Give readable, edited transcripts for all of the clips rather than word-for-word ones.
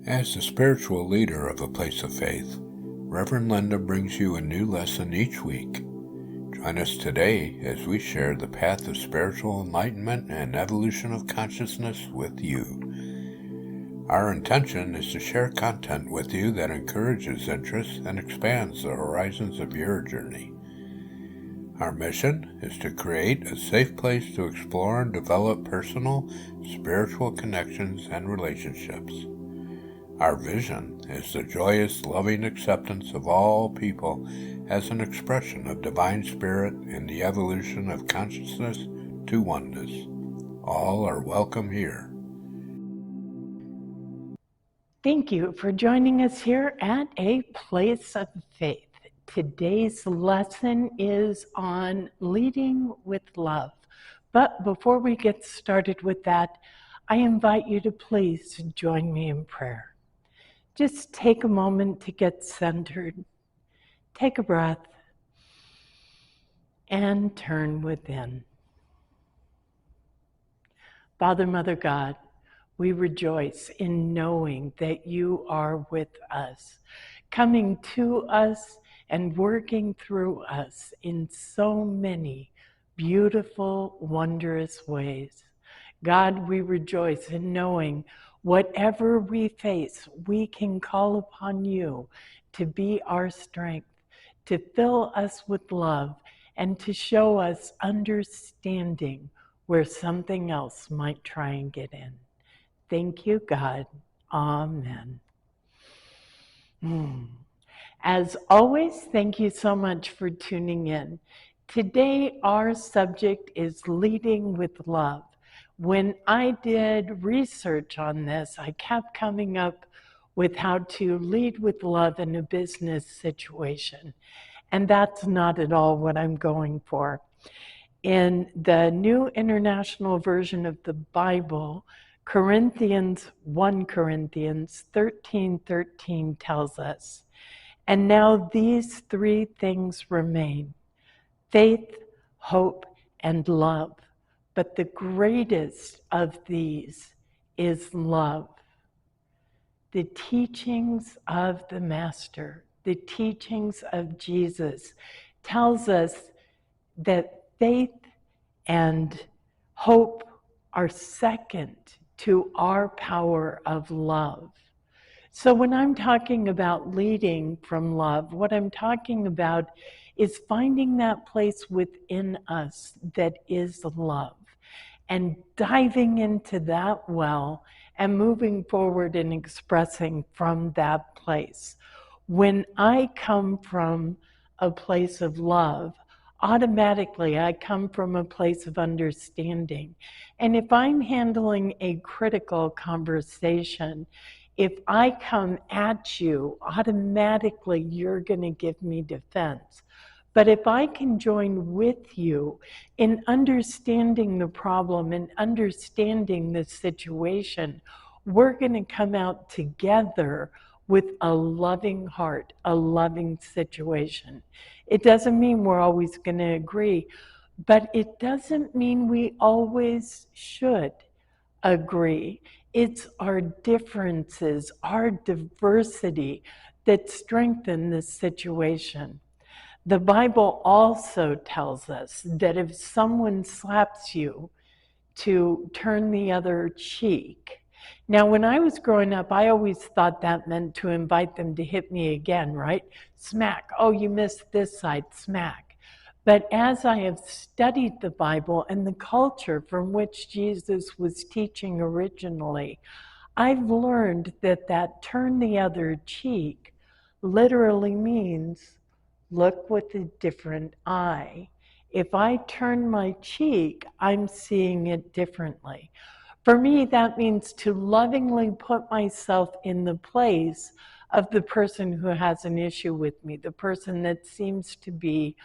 As the spiritual leader of A Place of Faith, Reverend Linda brings you a new lesson each week. Join us today as we share the path of spiritual enlightenment and evolution of consciousness with you. Our intention is to share content with you that encourages interest and expands the horizons of your journey. Our mission is to create a safe place to explore and develop personal, spiritual connections and relationships. Our vision is the joyous, loving acceptance of all people as an expression of divine spirit in the evolution of consciousness to oneness. All are welcome here. Thank you for joining us here at A Place of Faith. Today's lesson is on leading with love. But before we get started with that, I invite you to please join me in prayer. Just take a moment to get centered. Take a breath and turn within. Father, Mother God, we rejoice in knowing that you are with us, coming to us and working through us in so many beautiful, wondrous ways. God, we rejoice in knowing whatever we face, we can call upon you to be our strength, to fill us with love, and to show us understanding where something else might try and get in. Thank you, God. Amen. As always, thank you so much for tuning in. Today, our subject is leading with love. When I did research on this, I kept coming up with how to lead with love in a business situation. And that's not at all what I'm going for. In the New International Version of the Bible, 1 Corinthians 13:13 tells us, "And now these three things remain: faith, hope, and love. But the greatest of these is love." The teachings of the Master, the teachings of Jesus, tells us that faith and hope are second to our power of love. So when I'm talking about leading from love, what I'm talking about is finding that place within us that is love and diving into that well and moving forward and expressing from that place. When I come from a place of love, automatically I come from a place of understanding. And if I'm handling a critical conversation, if I come at you, automatically you're going to give me defense. But if I can join with you in understanding the problem and understanding the situation, we're going to come out together with a loving heart, a loving situation. It doesn't mean we're always going to agree, but it doesn't mean we always should agree. It's our differences, our diversity that strengthen this situation. The Bible also tells us that if someone slaps you, to turn the other cheek. Now, when I was growing up, I always thought that meant to invite them to hit me again, right? Smack. Oh, you missed this side, smack. But as I have studied the Bible and the culture from which Jesus was teaching originally, I've learned that that turn the other cheek literally means look with a different eye. If I turn my cheek, I'm seeing it differently. For me, that means to lovingly put myself in the place of the person who has an issue with me, the person that seems to be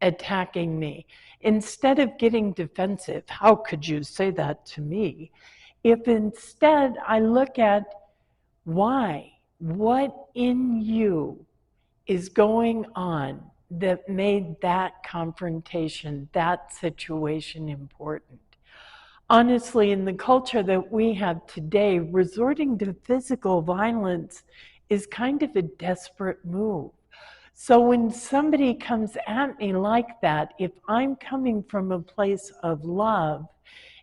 attacking me. Instead of getting defensive, how could you say that to me? If instead I look at why, what in you is going on that made that confrontation, that situation important. Honestly, in the culture that we have today, resorting to physical violence is kind of a desperate move. So when somebody comes at me like that, if I'm coming from a place of love,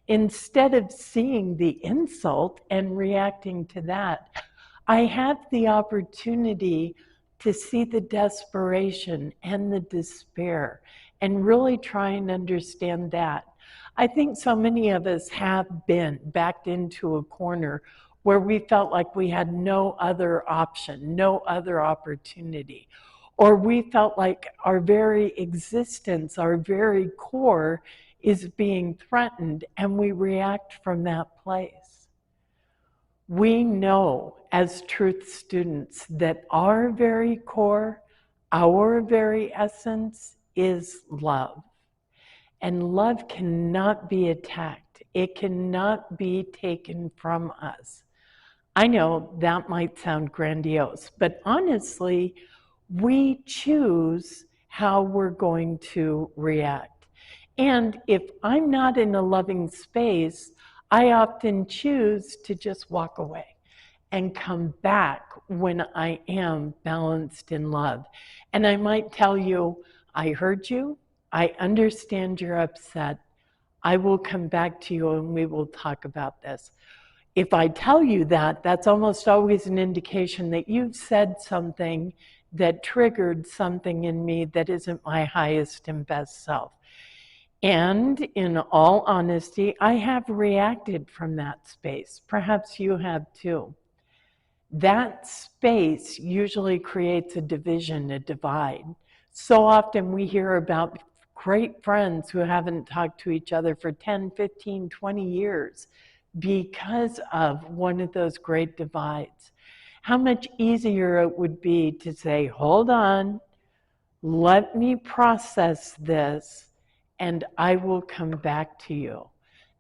instead of seeing the insult and reacting to that, I have the opportunity to see the desperation and the despair and really try and understand that. I think so many of us have been backed into a corner where we felt like we had no other option, no other opportunity, or we felt like our very existence, our very core is being threatened, and we react from that place. We know as truth students that our very core, our very essence is love. And love cannot be attacked. It cannot be taken from us. I know that might sound grandiose, but honestly, we choose how we're going to react. And if I'm not in a loving space, I often choose to just walk away and come back when I am balanced in love. And I might tell you, I heard you, I understand you're upset. I will come back to you and we will talk about this. If I tell you that, that's almost always an indication that you've said something that triggered something in me that isn't my highest and best self. And in all honesty, I have reacted from that space. Perhaps you have too. That space usually creates a division, a divide. So often we hear about great friends who haven't talked to each other for 10, 15, 20 years because of one of those great divides. How much easier it would be to say, hold on, let me process this, and I will come back to you.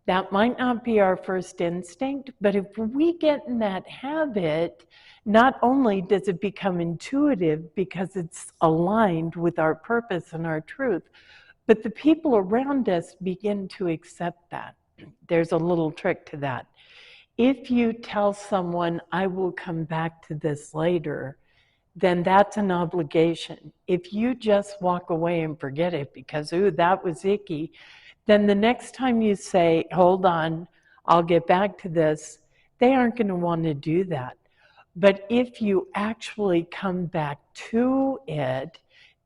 That might not be our first instinct, but if we get in that habit, not only does it become intuitive because it's aligned with our purpose and our truth, but the people around us begin to accept that. There's a little trick to that. If you tell someone, I will come back to this later, then that's an obligation. If you just walk away and forget it because, ooh, that was icky, then the next time you say, hold on, I'll get back to this, they aren't going to want to do that. But if you actually come back to it,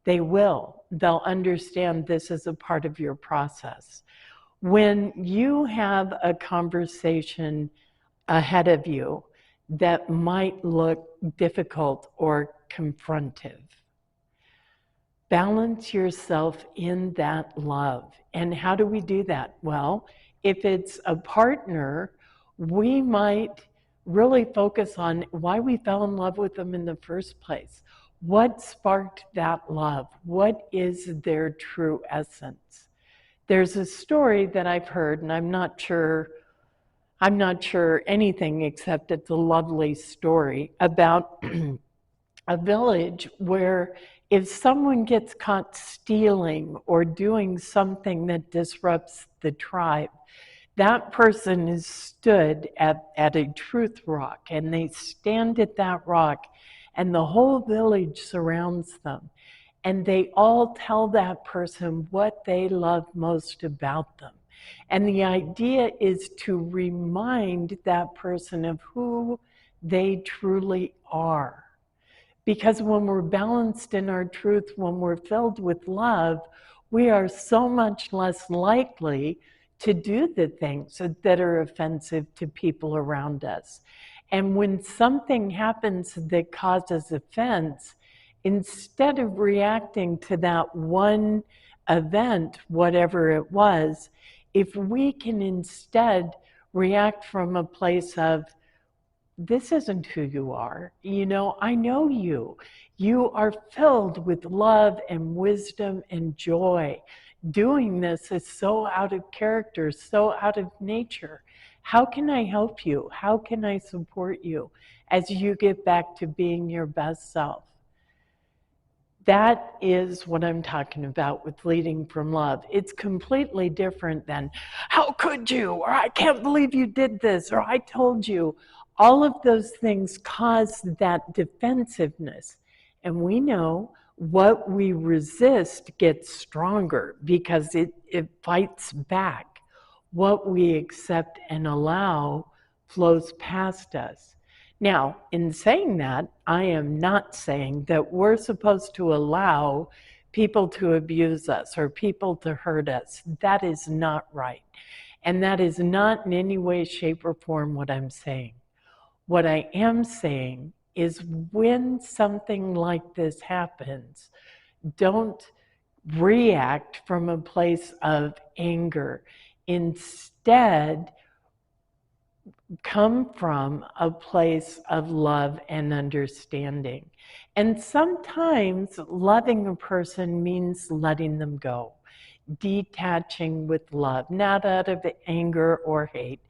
they will. They'll understand this is a part of your process. When you have a conversation ahead of you that might look difficult or confrontive, balance yourself in that love. And how do we do that? Well, if it's a partner, we might really focus on why we fell in love with them in the first place. What sparked that love? What is their true essence? There's a story that I've heard, and I'm not sure anything except it's a lovely story about a village where if someone gets caught stealing or doing something that disrupts the tribe, that person is stood at a truth rock, and they stand at that rock, and the whole village surrounds them. And they all tell that person what they love most about them. And the idea is to remind that person of who they truly are. Because when we're balanced in our truth, when we're filled with love, we are so much less likely to do the things that are offensive to people around us. And when something happens that causes offense, instead of reacting to that one event, whatever it was, if we can instead react from a place of, this isn't who you are. You know, I know you. You are filled with love and wisdom and joy. Doing this is so out of character, so out of nature. How can I help you? How can I support you as you get back to being your best self? That is what I'm talking about with leading from love. It's completely different than, how could you? Or I can't believe you did this, or I told you. All of those things cause that defensiveness. And we know what we resist gets stronger because it fights back. What we accept and allow flows past us. Now, in saying that, I am not saying that we're supposed to allow people to abuse us or people to hurt us. That is not right. And that is not in any way, shape, or form what I'm saying. What I am saying is when something like this happens, don't react from a place of anger. Instead, come from a place of love and understanding. And sometimes loving a person means letting them go, detaching with love, not out of anger or hate,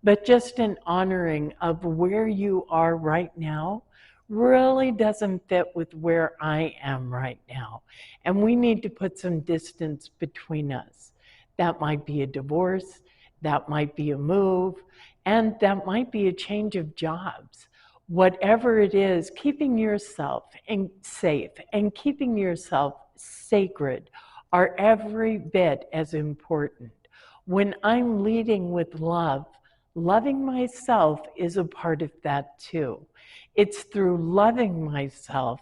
but just an honoring of where you are right now really doesn't fit with where I am right now. And we need to put some distance between us. That might be a divorce, that might be a move, and that might be a change of jobs. Whatever it is, keeping yourself safe and keeping yourself sacred are every bit as important. When I'm leading with love, loving myself is a part of that too. It's through loving myself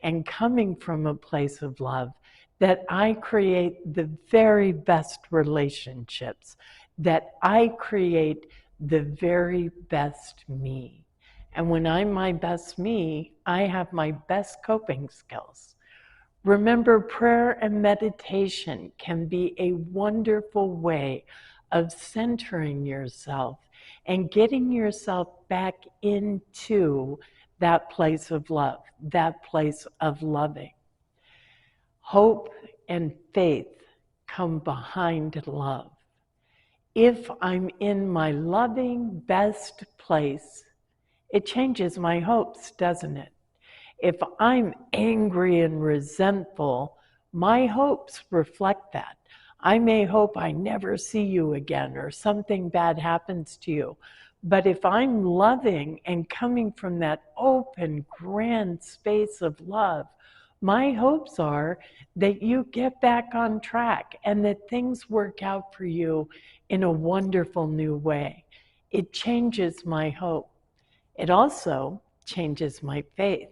and coming from a place of love that I create the very best relationships, that I create the very best me. And when I'm my best me, I have my best coping skills. Remember, prayer and meditation can be a wonderful way of centering yourself and getting yourself back into that place of love, that place of loving. Hope and faith come behind love. If I'm in my loving, best place, it changes my hopes, doesn't it? If I'm angry and resentful, my hopes reflect that. I may hope I never see you again or something bad happens to you. But if I'm loving and coming from that open, grand space of love, my hopes are that you get back on track and that things work out for you in a wonderful new way. It changes my hope. It also changes my faith.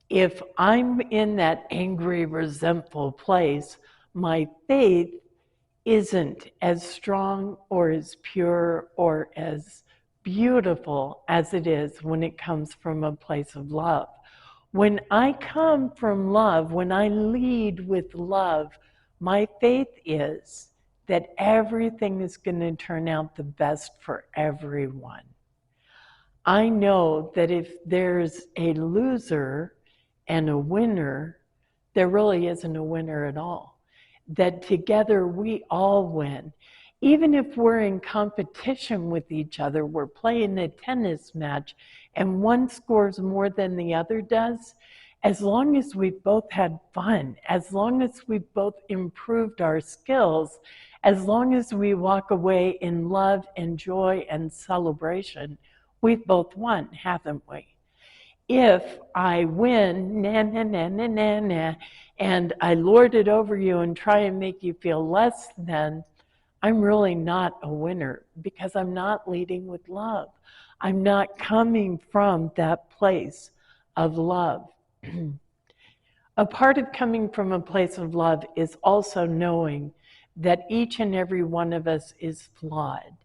If I'm in that angry, resentful place, my faith isn't as strong or as pure or as beautiful as it is when it comes from a place of love. When I come from love, when I lead with love, my faith is that everything is going to turn out the best for everyone. I know that if there's a loser and a winner, there really isn't a winner at all. That together we all win. Even if we're in competition with each other, we're playing a tennis match and one scores more than the other does, as long as we've both had fun, as long as we've both improved our skills, as long as we walk away in love and joy and celebration, we've both won, haven't we? If I win, na na na na na na, and I lord it over you and try and make you feel less than, I'm really not a winner because I'm not leading with love. I'm not coming from that place of love. A part of coming from a place of love is also knowing that each and every one of us is flawed.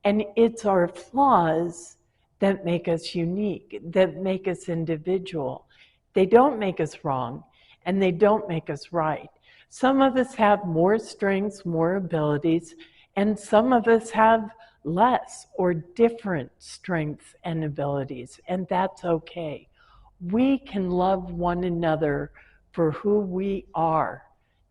And it's our flaws that make us unique, that make us individual. They don't make us wrong, and they don't make us right. Some of us have more strengths, more abilities, and some of us have less or different strengths and abilities, and that's okay. We can love one another for who we are,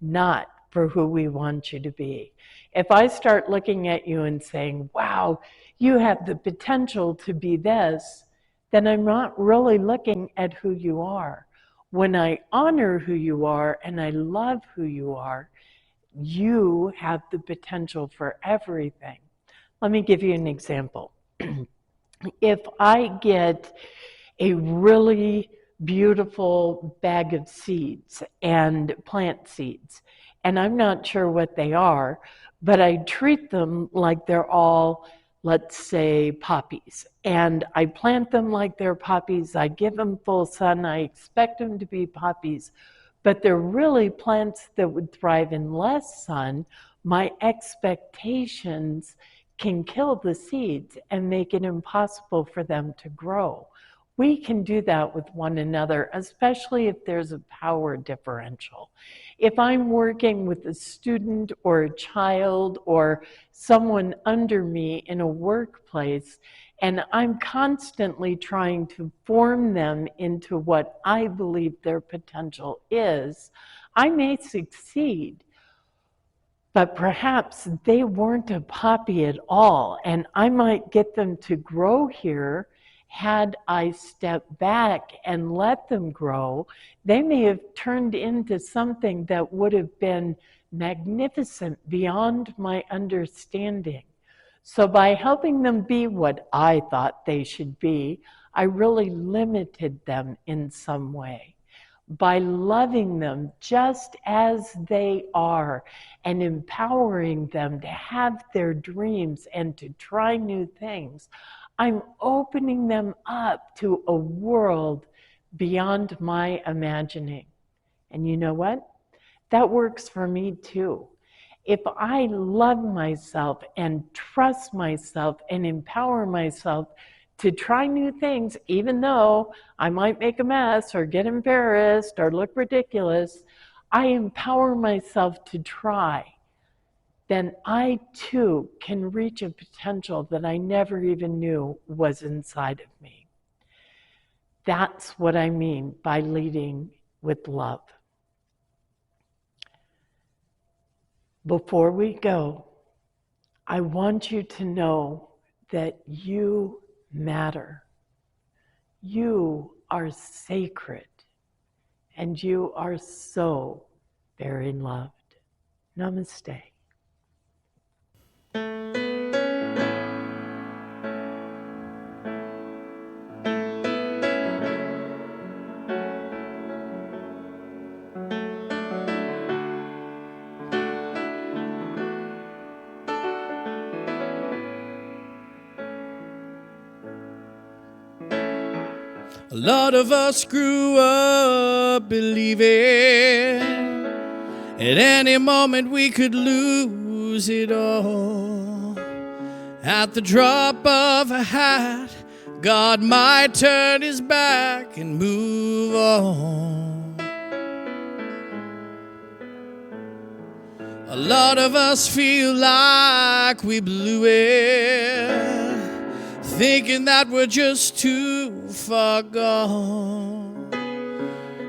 not for who we want you to be. If I start looking at you and saying, wow, you have the potential to be this, then I'm not really looking at who you are. When I honor who you are and I love who you are, you have the potential for everything. Let me give you an example. If I get a really beautiful bag of seeds and plant seeds, and I'm not sure what they are, but I treat them like they're all, let's say, poppies. And I plant them like they're poppies. I give them full sun. I expect them to be poppies, but they're really plants that would thrive in less sun. My expectations can kill the seeds and make it impossible for them to grow. We can do that with one another, especially if there's a power differential. If I'm working with a student or a child or someone under me in a workplace, and I'm constantly trying to form them into what I believe their potential is, I may succeed, but perhaps they weren't a poppy at all, and I might get them to grow here. Had I stepped back and let them grow, they may have turned into something that would have been magnificent beyond my understanding. So by helping them be what I thought they should be, I really limited them in some way. By loving them just as they are and empowering them to have their dreams and to try new things, I'm opening them up to a world beyond my imagining. And you know what? That works for me too. If I love myself and trust myself and empower myself to try new things, even though I might make a mess or get embarrassed or look ridiculous, I empower myself to try, then I too can reach a potential that I never even knew was inside of me. That's what I mean by leading with love. Before we go, I want you to know that you matter. You are sacred, and you are so very loved. Namaste. A lot of us grew up believing at any moment we could lose it all. At the drop of a hat, God might turn his back and move on. A lot of us feel like we blew it, thinking that we're just too far gone.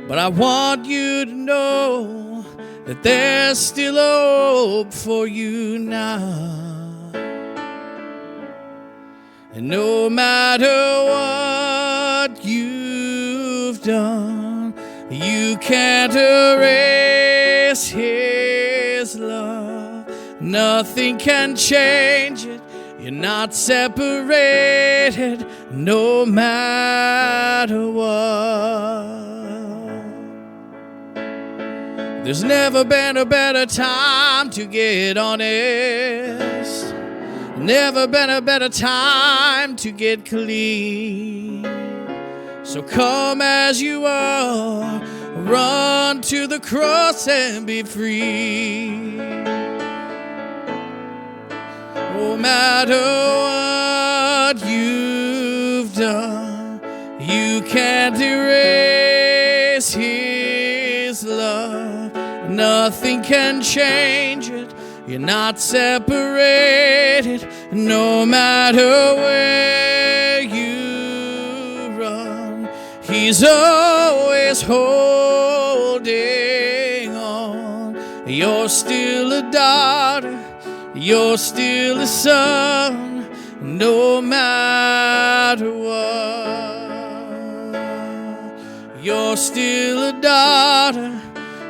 But I want you to know that there's still hope for you now. And no matter what you've done, you can't erase his love. Nothing can change it. You're not separated, no matter what. There's never been a better time to get honest. Never been a better time to get clean. So come as you are, run to the cross and be free. No matter what you've done, you can't erase his love. Nothing can change it. You're not separated, no matter where you run. He's always holding on. You're still a daughter, you're still a son, no matter what. You're still a daughter,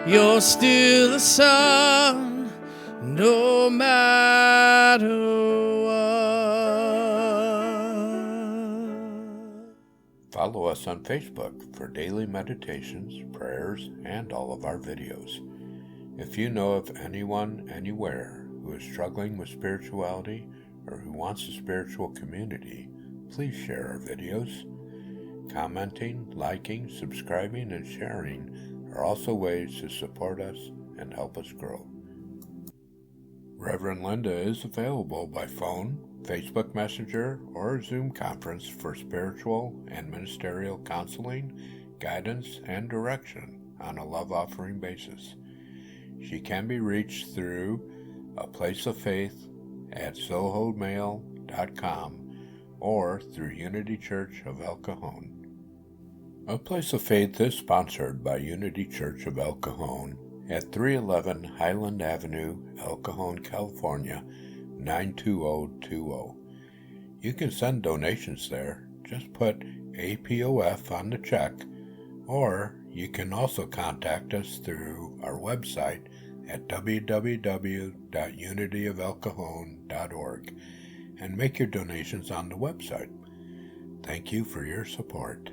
you're still a son, no matter what. Follow us on Facebook for daily meditations, prayers, and all of our videos. If you know of anyone anywhere who is struggling with spirituality or who wants a spiritual community, please share our videos. Commenting, liking, subscribing, and sharing are also ways to support us and help us grow. Reverend Linda is available by phone, Facebook Messenger, or Zoom conference for spiritual and ministerial counseling, guidance, and direction on a love offering basis. She can be reached through A Place of Faith at sohomail.com or through Unity Church of El Cajon. A Place of Faith is sponsored by Unity Church of El Cajon at 311 Highland Avenue, El Cajon, California, 92020. You can send donations there. Just put APOF on the check, or you can also contact us through our website at www.unityofelcajon.org and make your donations on the website. Thank you for your support.